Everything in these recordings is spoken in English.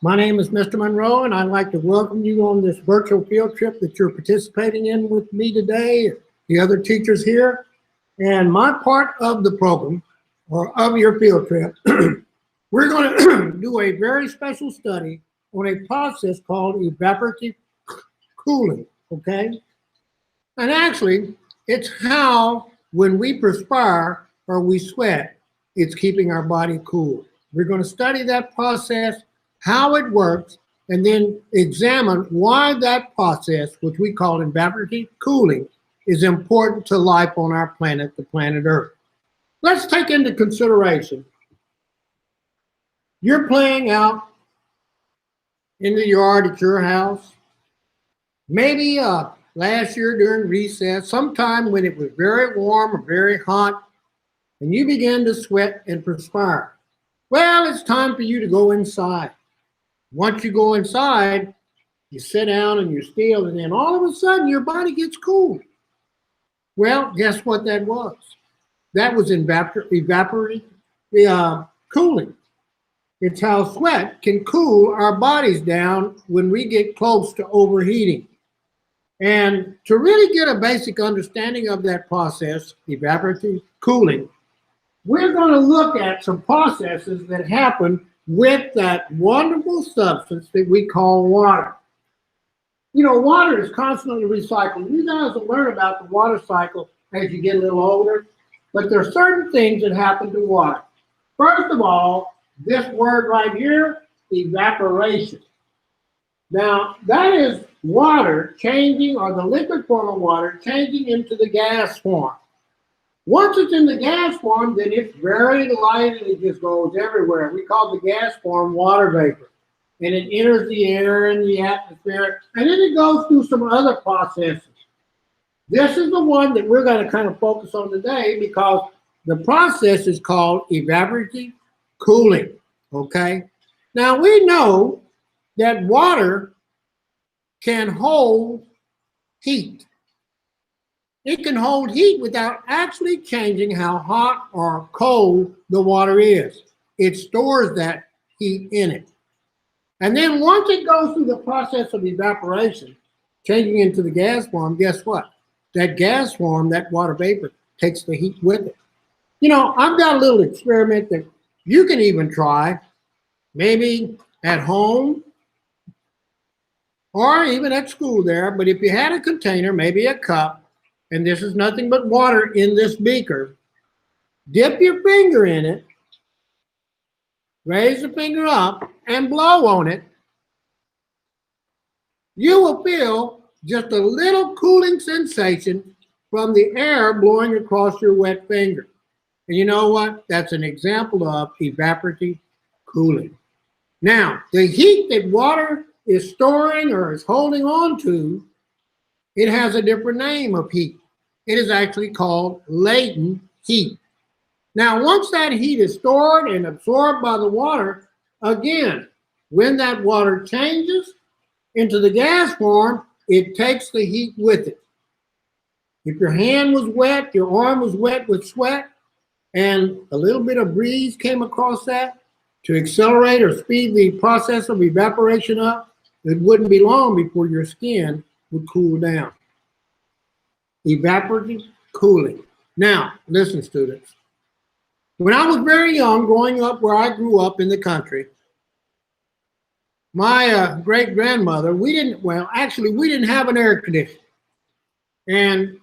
My name is Mr. Monroe, and I'd like to welcome you on this virtual field trip that you're participating in with me today, the other teachers here. And my part of the program, or of your field trip, we're going to do a very special study on a process called evaporative cooling, okay? And actually, it's how, when we perspire or we sweat, it's keeping our body cool. We're going to study that process, how it works, and then examine why that process, which we call evaporative cooling, is important to life on our planet, the planet Earth. Let's take into consideration, you're playing out in the yard at your house, maybe last year during recess, sometime when it was very warm or very hot, and you began to sweat and perspire. Well, it's time for you to go inside. Once you go inside, you sit down and you're still, and then all of a sudden your body gets cool. Well, guess what that was? That was evaporative cooling. It's how sweat can cool our bodies down when we get close to overheating. And to really get a basic understanding of that process, evaporative cooling, we're going to look at some processes that happen with that wonderful substance that we call water. You know, water is constantly recycled. You guys will learn about the water cycle as you get a little older, but there are certain things that happen to water. First of all, this word right here, evaporation. Now, that is water changing, or the liquid form of water changing into the gas form. Once it's in the gas form, then it's very light and it just goes everywhere. We call the gas form water vapor. And it enters the air and the atmosphere, and then it goes through some other processes. This is the one that we're going to kind of focus on today because the process is called evaporative cooling, okay? Now, we know that water can hold heat. It can hold heat without actually changing how hot or cold the water is. It stores that heat in it. And then once it goes through the process of evaporation, changing into the gas form, guess what? That gas form, that water vapor, takes the heat with it. You know, I've got a little experiment that you can even try, maybe at home or even at school there. But if you had a container, maybe a cup, and this is nothing but water in this beaker, dip your finger in it, raise the finger up, and blow on it. You will feel just a little cooling sensation from the air blowing across your wet finger. And you know what? That's an example of evaporative cooling. Now, the heat that water is storing or is holding on to, it has a different name of heat. It is actually called latent heat. Now, once that heat is stored and absorbed by the water, again, when that water changes into the gas form, it takes the heat with it. If your hand was wet, your arm was wet with sweat, and a little bit of breeze came across that to accelerate or speed the process of evaporation up, it wouldn't be long before your skin would cool down. Evaporative cooling. Now, listen, students. When I was very young, growing up where I grew up in the country, my great-grandmother, we didn't have an air conditioner. And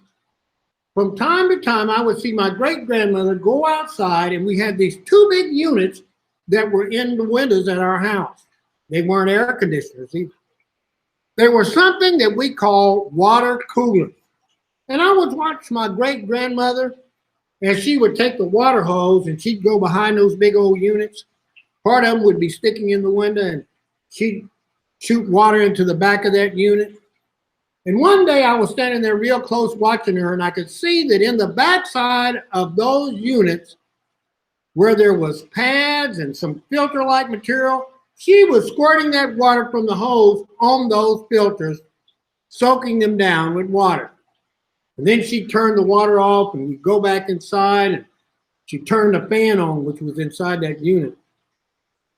from time to time, I would see my great-grandmother go outside, and we had these two big units that were in the windows at our house. They weren't air conditioners either. They were something that we call water coolers. And I would watch my great-grandmother as she would take the water hose and she'd go behind those big old units. Part of them would be sticking in the window and she'd shoot water into the back of that unit. And one day I was standing there real close watching her, and I could see that in the backside of those units where there was pads and some filter-like material, she was squirting that water from the hose on those filters, soaking them down with water. And then she'd turn the water off and we'd go back inside and she'd turn the fan on, which was inside that unit.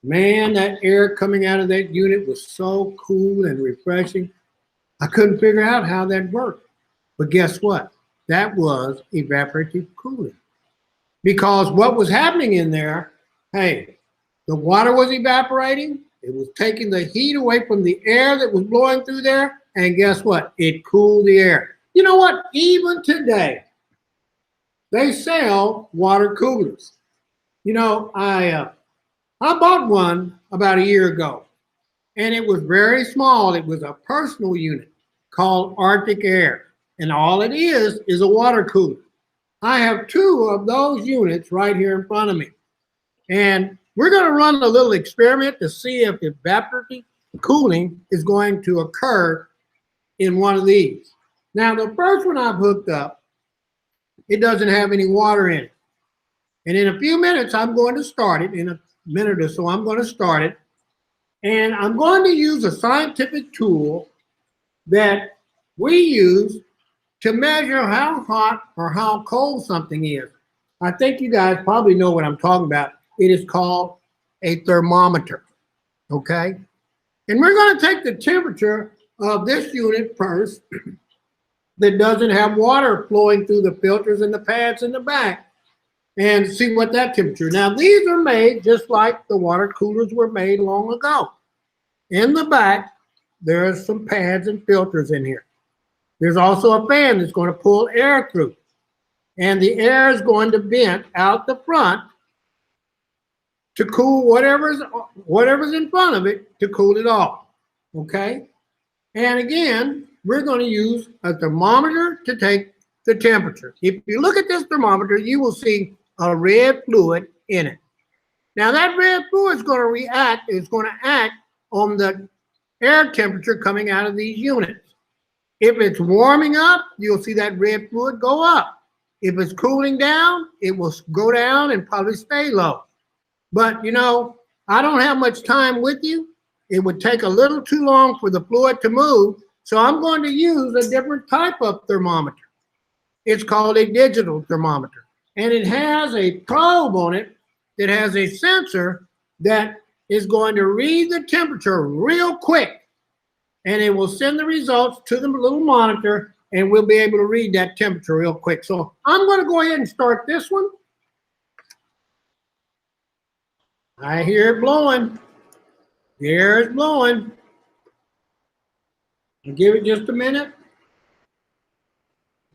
Man, that air coming out of that unit was so cool and refreshing. I couldn't figure out how that worked. But guess what? That was evaporative cooling. Because what was happening in there, hey, the water was evaporating. It was taking the heat away from the air that was blowing through there. And guess what? It cooled the air. You know what? Even today, they sell water coolers. You know, I bought one about a year ago, and it was very small. It was a personal unit called Arctic Air, and all it is a water cooler. I have two of those units right here in front of me, and we're going to run a little experiment to see if evaporative cooling is going to occur in one of these. Now, the first one I've hooked up, it doesn't have any water in it. And in a few minutes, I'm going to start it. In a minute or so, I'm going to start it. And I'm going to use a scientific tool that we use to measure how hot or how cold something is. I think you guys probably know what I'm talking about. It is called a thermometer, okay? And we're going to take the temperature of this unit first that doesn't have water flowing through the filters and the pads in the back and see what that temperature. Now, these are made just like the water coolers were made long ago. In the back, there are some pads and filters in here. There's also a fan that's going to pull air through. And the air is going to vent out the front to cool whatever's in front of it to cool it off, okay? And again, we're going to use a thermometer to take the temperature. If you look at this thermometer, you will see a red fluid in it. Now that red fluid is going to react, it's going to act on the air temperature coming out of these units. If it's warming up, you'll see that red fluid go up. If it's cooling down, it will go down and probably stay low. But you know, I don't have much time with you. It would take a little too long for the fluid to move. So I'm going to use a different type of thermometer. It's called a digital thermometer. And it has a probe on it that has a sensor that is going to read the temperature real quick. And it will send the results to the little monitor, and we'll be able to read that temperature real quick. So I'm going to go ahead and start this one. I hear it blowing. The air is blowing. I'll give it just a minute.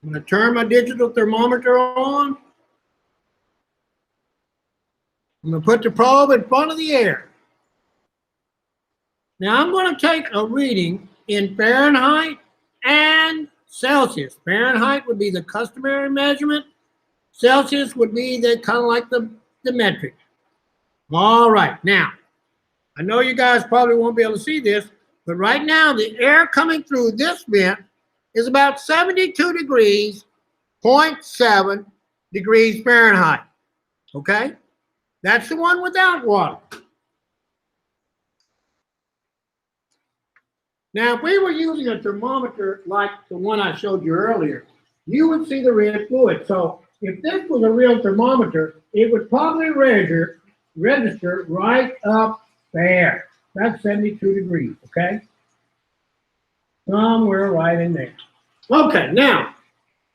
I'm going to turn my digital thermometer on. I'm going to put the probe in front of the air. Now I'm going to take a reading in Fahrenheit and Celsius. Fahrenheit would be the customary measurement. Celsius would be the kind of like the metric. All right, now, I know you guys probably won't be able to see this, but right now the air coming through this vent is about 72 degrees, 0.7 degrees Fahrenheit, okay? That's the one without water. Now, if we were using a thermometer like the one I showed you earlier, you would see the red fluid. So if this was a real thermometer, it would probably register right up there. That's 72 degrees, okay? Somewhere right in there. Okay, now,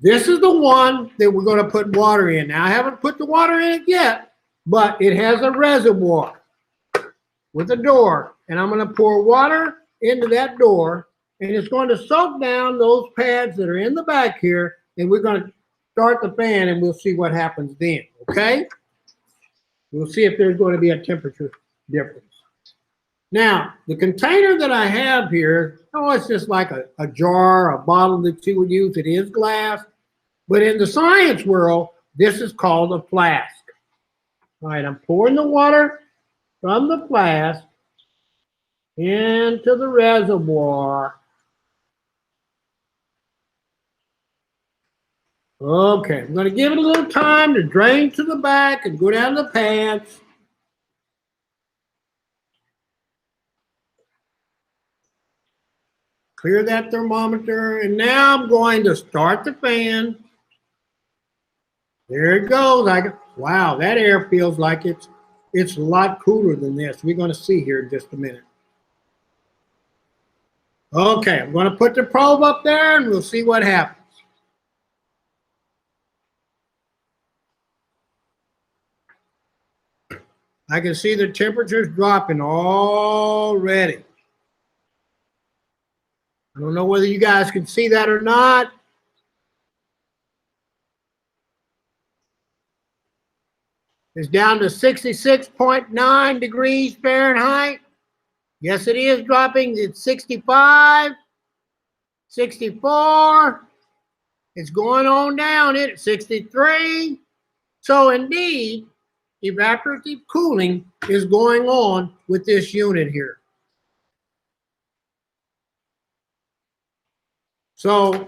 this is the one that we're going to put water in. Now, I haven't put the water in it yet, but it has a reservoir with a door. And I'm going to pour water into that door, and it's going to soak down those pads that are in the back here, and we're going to start the fan, and we'll see what happens then, okay? We'll see if there's going to be a temperature difference. Now, the container that I have here, oh, it's just like a jar, a bottle that you would use. It is glass, but in the science world, this is called a flask. All right, I'm pouring the water from the flask into the reservoir. Okay, I'm going to give it a little time to drain to the back and go down the pads. Clear that thermometer, and now I'm going to start the fan. There it goes. Wow, that air feels like it's it's a lot cooler than this. We're going to see here in just a minute. Okay, I'm going to put the probe up there and we'll see what happens. I can see the temperature's dropping already. I don't know whether you guys can see that or not. It's down to 66.9 degrees Fahrenheit. Yes, it is dropping. It's 65, 64. It's going on down at 63. So indeed, evaporative cooling is going on with this unit here. So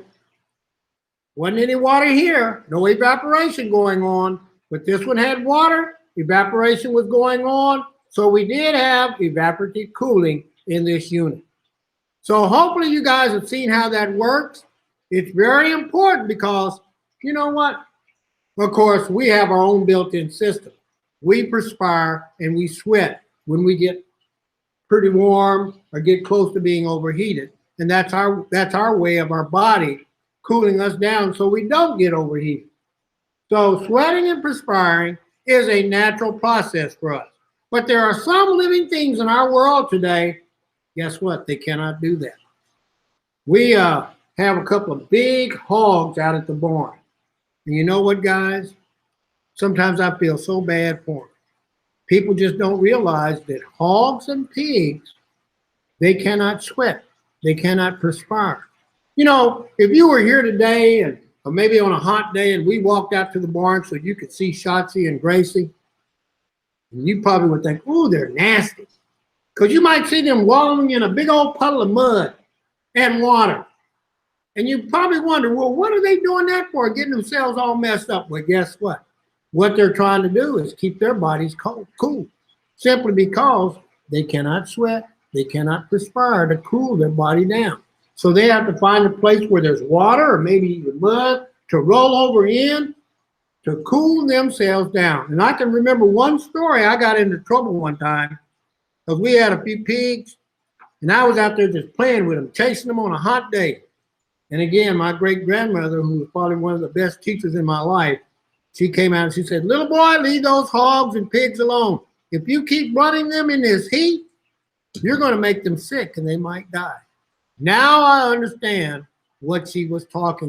wasn't any water here, no evaporation going on, but this one had water, evaporation was going on, so we did have evaporative cooling in this unit. So hopefully you guys have seen how that works. It's very important because, you know what? Of course, we have our own built-in system. We perspire and we sweat when we get pretty warm or get close to being overheated. And that's our way of our body cooling us down so we don't get overheated. So sweating and perspiring is a natural process for us. But there are some living things in our world today, guess what? They cannot do that. We have a couple of big hogs out at the barn. And you know what, guys? Sometimes I feel so bad for them. People just don't realize that hogs and pigs, they cannot sweat. They cannot perspire. You know, if you were here today and or maybe on a hot day and we walked out to the barn so you could see Shotzi and Gracie, and you probably would think, ooh, they're nasty. Because you might see them wallowing in a big old puddle of mud and water. And you probably wonder, well, what are they doing that for? Getting themselves all messed up. Well, guess what? What they're trying to do is keep their bodies cool. Simply because they cannot sweat, they cannot perspire to cool their body down. So they have to find a place where there's water or maybe even mud to roll over in to cool themselves down. And I can remember one story. I got into trouble one time because we had a few pigs and I was out there just playing with them, chasing them on a hot day. And again, my great-grandmother, who was probably one of the best teachers in my life, she came out and she said, little boy, leave those hogs and pigs alone. If you keep running them in this heat, you're going to make them sick and they might die. Now I understand what she was talking about.